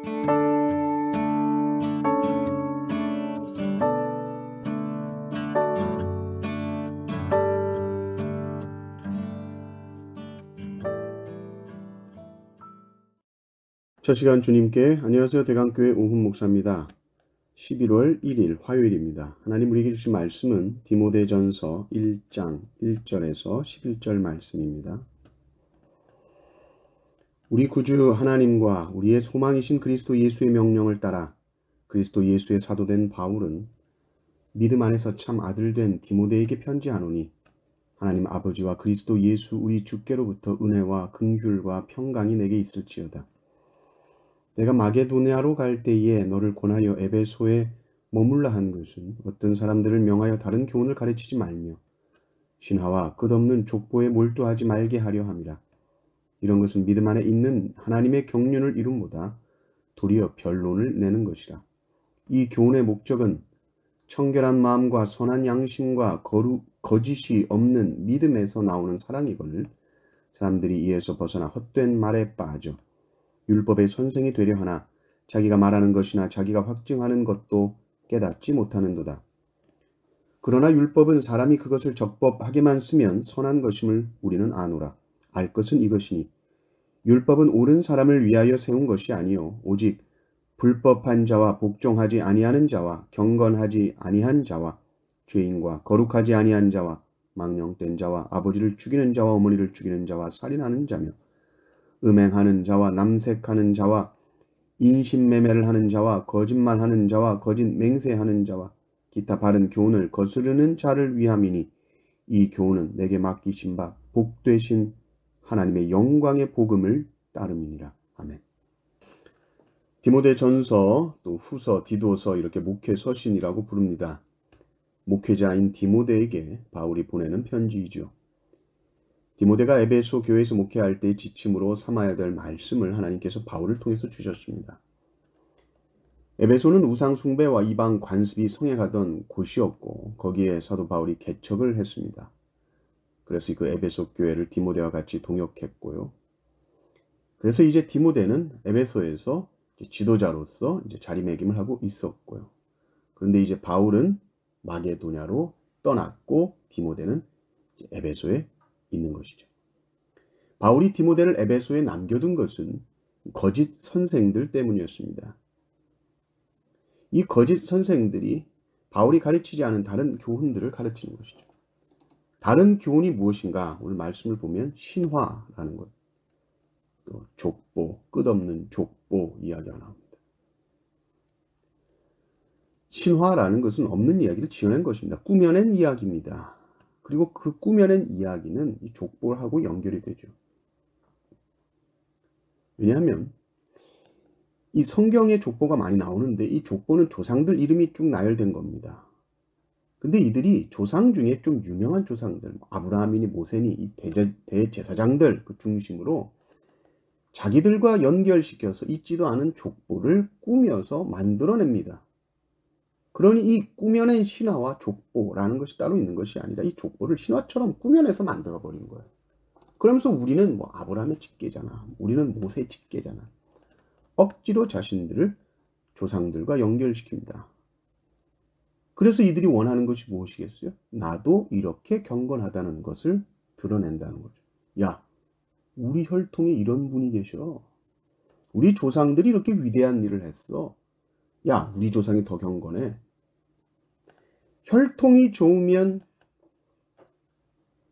첫 시간 주님께 안녕하세요. 대강교회 오훈 목사입니다. 11월 1일 화요일입니다. 하나님 우리에게 주신 말씀은 디모데전서 1장 1절에서 11절 말씀입니다. 우리 구주 하나님과 우리의 소망이신 그리스도 예수의 명령을 따라 그리스도 예수의 사도된 바울은 믿음 안에서 참 아들된 디모데에게 편지하노니 하나님 아버지와 그리스도 예수 우리 주께로부터 은혜와 긍휼과 평강이 내게 있을지어다. 내가 마게도냐로 갈 때에 너를 권하여 에베소에 머물라 한 것은 어떤 사람들을 명하여 다른 교훈을 가르치지 말며 신하와 끝없는 족보에 몰두하지 말게 하려 함이라. 이런 것은 믿음 안에 있는 하나님의 경륜을 이룸보다 도리어 변론을 내는 것이라. 이 교훈의 목적은 청결한 마음과 선한 양심과 거짓이 없는 믿음에서 나오는 사랑이거늘 사람들이 이에서 벗어나 헛된 말에 빠져 율법의 선생이 되려 하나 자기가 말하는 것이나 자기가 확증하는 것도 깨닫지 못하는도다. 그러나 율법은 사람이 그것을 적법하게만 쓰면 선한 것임을 우리는 아노라. 알 것은 이것이니 율법은 옳은 사람을 위하여 세운 것이 아니요 오직 불법한 자와 복종하지 아니하는 자와 경건하지 아니한 자와 죄인과 거룩하지 아니한 자와 망령된 자와 아버지를 죽이는 자와 어머니를 죽이는 자와 살인하는 자며 음행하는 자와 남색하는 자와 인신매매를 하는 자와 거짓말하는 자와 거짓 맹세하는 자와 기타 바른 교훈을 거스르는 자를 위함이니 이 교훈은 내게 맡기신 바 복되신 하나님의 영광의 복음을 따름이니라. 아멘. 디모데전서 또 후서 디도서 이렇게 목회 서신이라고 부릅니다. 목회자인 디모데에게 바울이 보내는 편지이죠. 디모데가 에베소 교회에서 목회할 때 지침으로 삼아야 될 말씀을 하나님께서 바울을 통해서 주셨습니다. 에베소는 우상 숭배와 이방 관습이 성행하던 곳이었고 거기에 사도 바울이 개척을 했습니다. 그래서 그 에베소 교회를 디모데와 같이 동역했고요. 그래서 이제 디모데는 에베소에서 지도자로서 이제 자리매김을 하고 있었고요. 그런데 이제 바울은 마게도냐로 떠났고 디모데는 이제 에베소에 있는 것이죠. 바울이 디모데를 에베소에 남겨둔 것은 거짓 선생들 때문이었습니다. 이 거짓 선생들이 바울이 가르치지 않은 다른 교훈들을 가르치는 것이죠. 다른 교훈이 무엇인가? 오늘 말씀을 보면 신화라는 것, 또 족보, 끝없는 족보 이야기가 나옵니다. 신화라는 것은 없는 이야기를 지어낸 것입니다. 꾸며낸 이야기입니다. 그리고 그 꾸며낸 이야기는 이 족보하고 연결이 되죠. 왜냐하면 이 성경에 족보가 많이 나오는데 이 족보는 조상들 이름이 쭉 나열된 겁니다. 근데 이들이 조상 중에 좀 유명한 조상들, 아브라함이니 모세니 이 대제사장들 그 중심으로 자기들과 연결시켜서 있지도 않은 족보를 꾸며서 만들어냅니다. 그러니 이 꾸며낸 신화와 족보라는 것이 따로 있는 것이 아니라 이 족보를 신화처럼 꾸며내서 만들어버린 거예요. 그러면서 우리는 뭐 아브라함의 직계잖아. 우리는 모세의 직계잖아. 억지로 자신들을 조상들과 연결시킵니다. 그래서 이들이 원하는 것이 무엇이겠어요? 나도 이렇게 경건하다는 것을 드러낸다는 거죠. 야, 우리 혈통에 이런 분이 계셔. 우리 조상들이 이렇게 위대한 일을 했어. 야, 우리 조상이 더 경건해. 혈통이 좋으면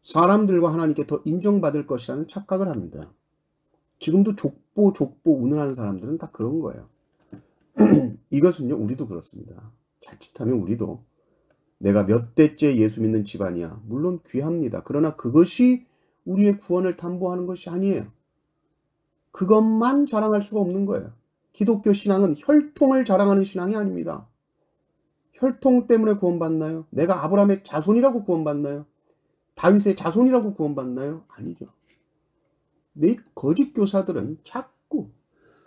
사람들과 하나님께 더 인정받을 것이라는 착각을 합니다. 지금도 족보 운운하는 사람들은 다 그런 거예요. 이것은요, 우리도 그렇습니다. 자칫하면 우리도 내가 몇 대째 예수 믿는 집안이야. 물론 귀합니다. 그러나 그것이 우리의 구원을 담보하는 것이 아니에요. 그것만 자랑할 수가 없는 거예요. 기독교 신앙은 혈통을 자랑하는 신앙이 아닙니다. 혈통 때문에 구원받나요? 내가 아브라함의 자손이라고 구원받나요? 다윗의 자손이라고 구원받나요? 아니죠. 내 거짓 교사들은 자꾸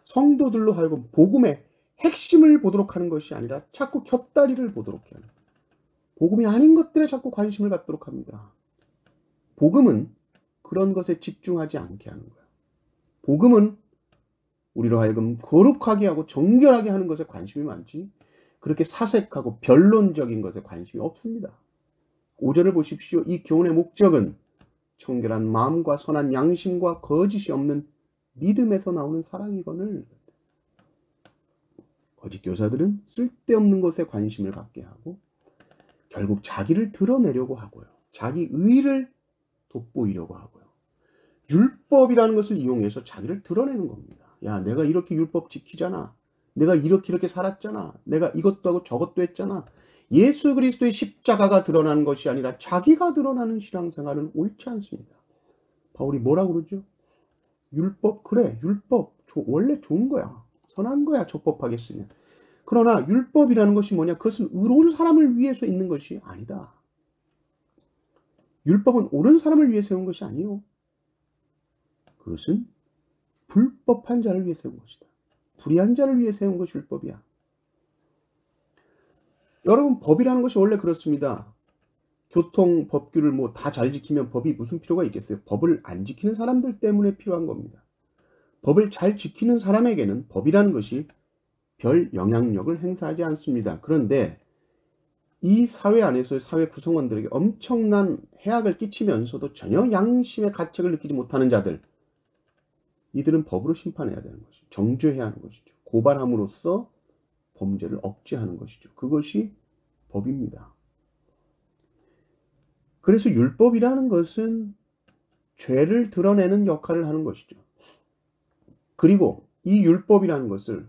성도들로 하여금 복음의 핵심을 보도록 하는 것이 아니라 자꾸 곁다리를 보도록 해요. 복음이 아닌 것들에 자꾸 관심을 갖도록 합니다. 복음은 그런 것에 집중하지 않게 하는 거예요. 복음은 우리로 하여금 거룩하게 하고 정결하게 하는 것에 관심이 많지 그렇게 사색하고 변론적인 것에 관심이 없습니다. 5절을 보십시오. 이 교훈의 목적은 청결한 마음과 선한 양심과 거짓이 없는 믿음에서 나오는 사랑이거늘. 거짓 교사들은 쓸데없는 것에 관심을 갖게 하고 결국 자기를 드러내려고 하고요. 자기 의를 돋보이려고 하고요. 율법이라는 것을 이용해서 자기를 드러내는 겁니다. 야, 내가 이렇게 율법 지키잖아. 내가 이렇게 살았잖아. 내가 이것도 하고 저것도 했잖아. 예수 그리스도의 십자가가 드러나는 것이 아니라 자기가 드러나는 신앙생활은 옳지 않습니다. 바울이 뭐라고 그러죠? 율법, 그래, 율법 원래 좋은 거야. 선한 거야, 적법하겠으면. 그러나 율법이라는 것이 뭐냐? 그것은 의로운 사람을 위해서 있는 것이 아니다. 율법은 옳은 사람을 위해 세운 것이 아니요. 그것은 불법한 자를 위해 세운 것이다. 불의한 자를 위해 세운 것이 율법이야. 여러분, 법이라는 것이 원래 그렇습니다. 교통 법규를 뭐 다 잘 지키면 법이 무슨 필요가 있겠어요? 법을 안 지키는 사람들 때문에 필요한 겁니다. 법을 잘 지키는 사람에게는 법이라는 것이 별 영향력을 행사하지 않습니다. 그런데 이 사회 안에서의 사회 구성원들에게 엄청난 해악을 끼치면서도 전혀 양심의 가책을 느끼지 못하는 자들, 이들은 법으로 심판해야 되는 것이죠. 정죄해야 하는 것이죠. 고발함으로써 범죄를 억제하는 것이죠. 그것이 법입니다. 그래서 율법이라는 것은 죄를 드러내는 역할을 하는 것이죠. 그리고 이 율법이라는 것을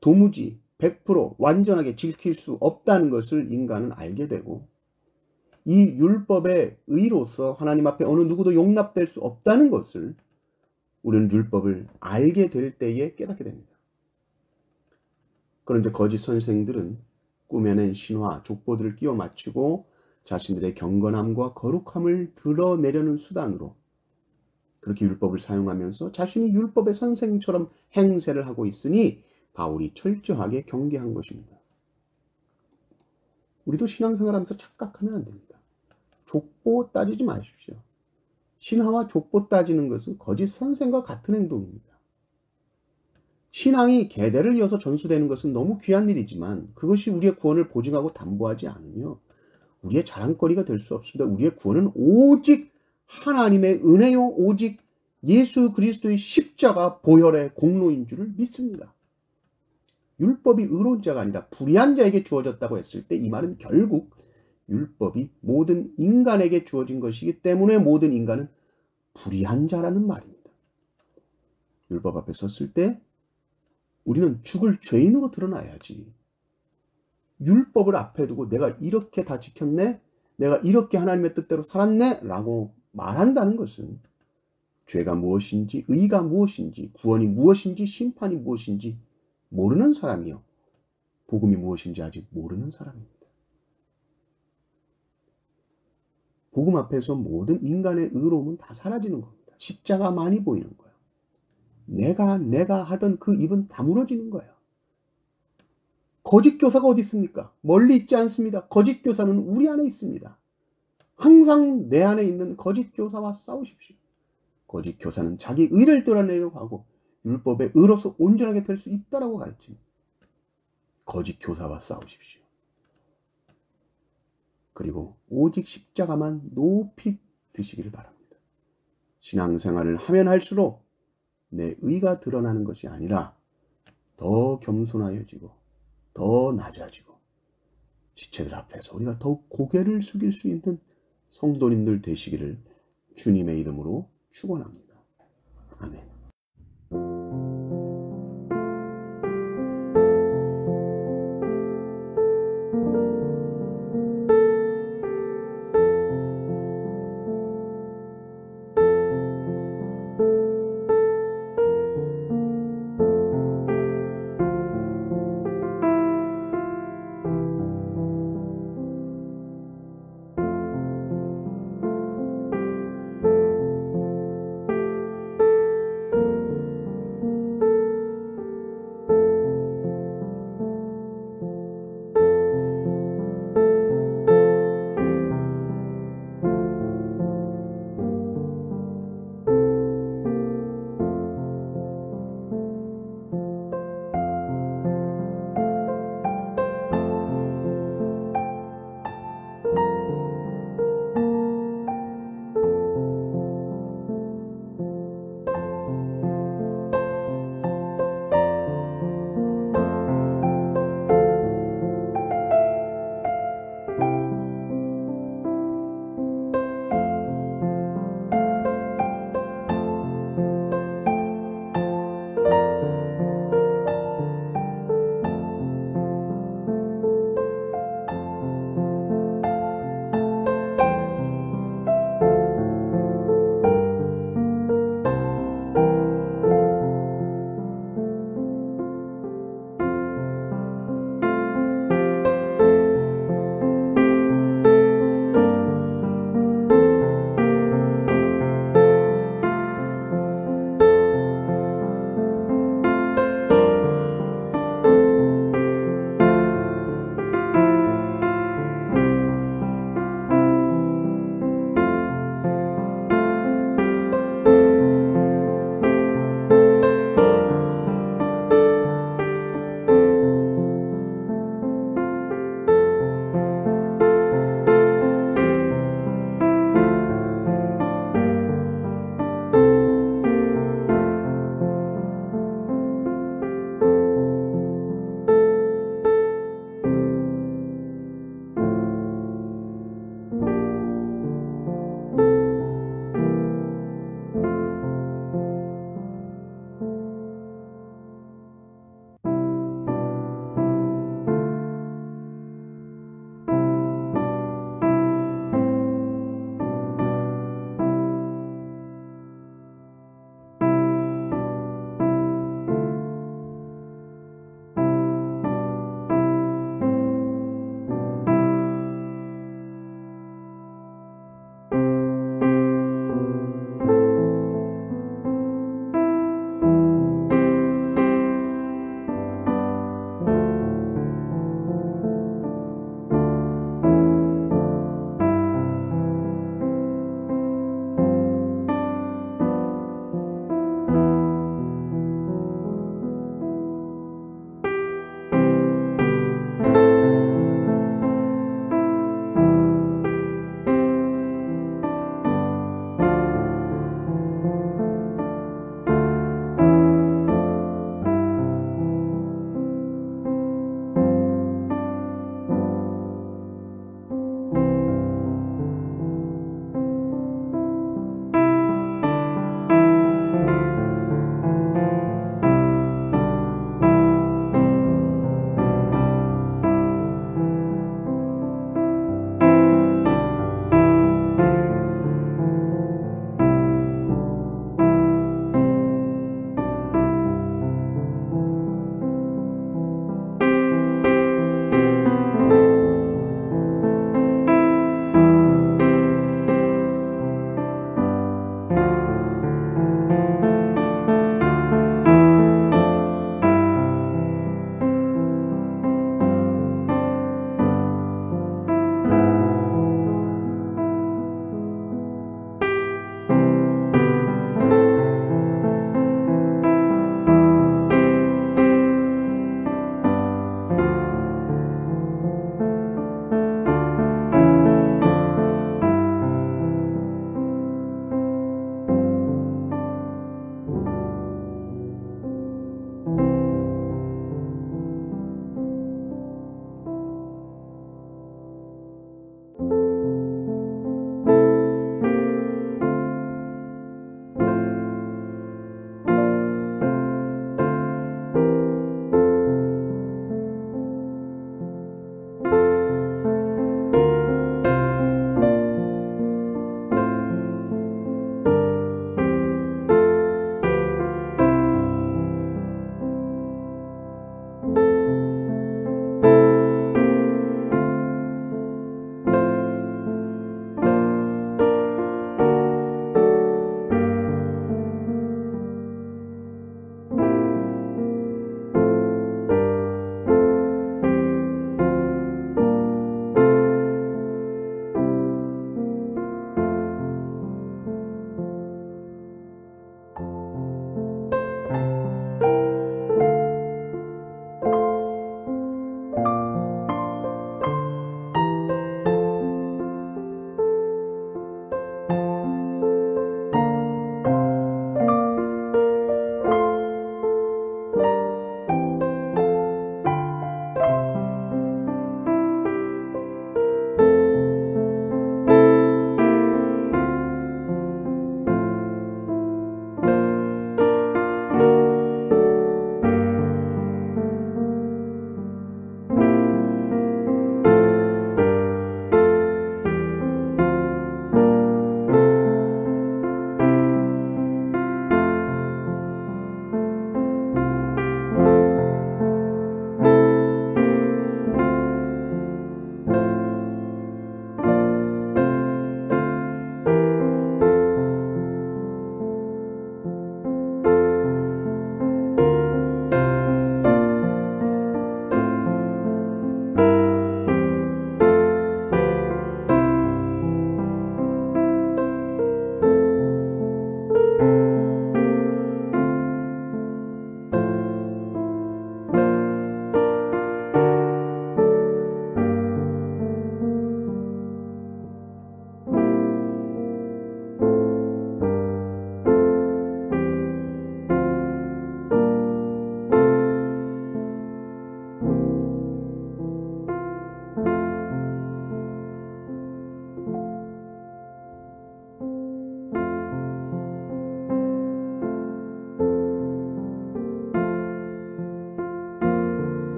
도무지 100% 완전하게 지킬 수 없다는 것을 인간은 알게 되고, 이 율법의 의로서 하나님 앞에 어느 누구도 용납될 수 없다는 것을 우리는 율법을 알게 될 때에 깨닫게 됩니다. 그런데 거짓 선생들은 꾸며낸 신화, 족보들을 끼워 맞추고 자신들의 경건함과 거룩함을 드러내려는 수단으로 그렇게 율법을 사용하면서 자신이 율법의 선생처럼 행세를 하고 있으니 바울이 철저하게 경계한 것입니다. 우리도 신앙생활하면서 착각하면 안 됩니다. 족보 따지지 마십시오. 신화와 족보 따지는 것은 거짓 선생과 같은 행동입니다. 신앙이 계대를 이어서 전수되는 것은 너무 귀한 일이지만 그것이 우리의 구원을 보증하고 담보하지 않으며 우리의 자랑거리가 될 수 없습니다. 우리의 구원은 오직 하나님의 은혜요, 오직 예수 그리스도의 십자가 보혈의 공로인 줄을 믿습니다. 율법이 의로운 자가 아니라 불의한 자에게 주어졌다고 했을 때 이 말은 결국 율법이 모든 인간에게 주어진 것이기 때문에 모든 인간은 불의한 자라는 말입니다. 율법 앞에 섰을 때 우리는 죽을 죄인으로 드러나야지, 율법을 앞에 두고 내가 이렇게 다 지켰네, 내가 이렇게 하나님의 뜻대로 살았네 라고 말한다는 것은 죄가 무엇인지, 의가 무엇인지, 구원이 무엇인지, 심판이 무엇인지 모르는 사람이요, 복음이 무엇인지 아직 모르는 사람입니다. 복음 앞에서 모든 인간의 의로움은 다 사라지는 겁니다. 십자가만이 보이는 거예요. 내가 하던 그 입은 다물어지는 거예요. 거짓 교사가 어디 있습니까? 멀리 있지 않습니다. 거짓 교사는 우리 안에 있습니다. 항상 내 안에 있는 거짓 교사와 싸우십시오. 거짓 교사는 자기 의를 드러내려고 하고 율법의 의로서 온전하게 될 수 있다라고 가르칩니다. 거짓 교사와 싸우십시오. 그리고 오직 십자가만 높이 드시기를 바랍니다. 신앙생활을 하면 할수록 내 의가 드러나는 것이 아니라 더 겸손하여지고 더 낮아지고 지체들 앞에서 우리가 더욱 고개를 숙일 수 있는 성도님들 되시기를 주님의 이름으로 축원합니다. 아멘.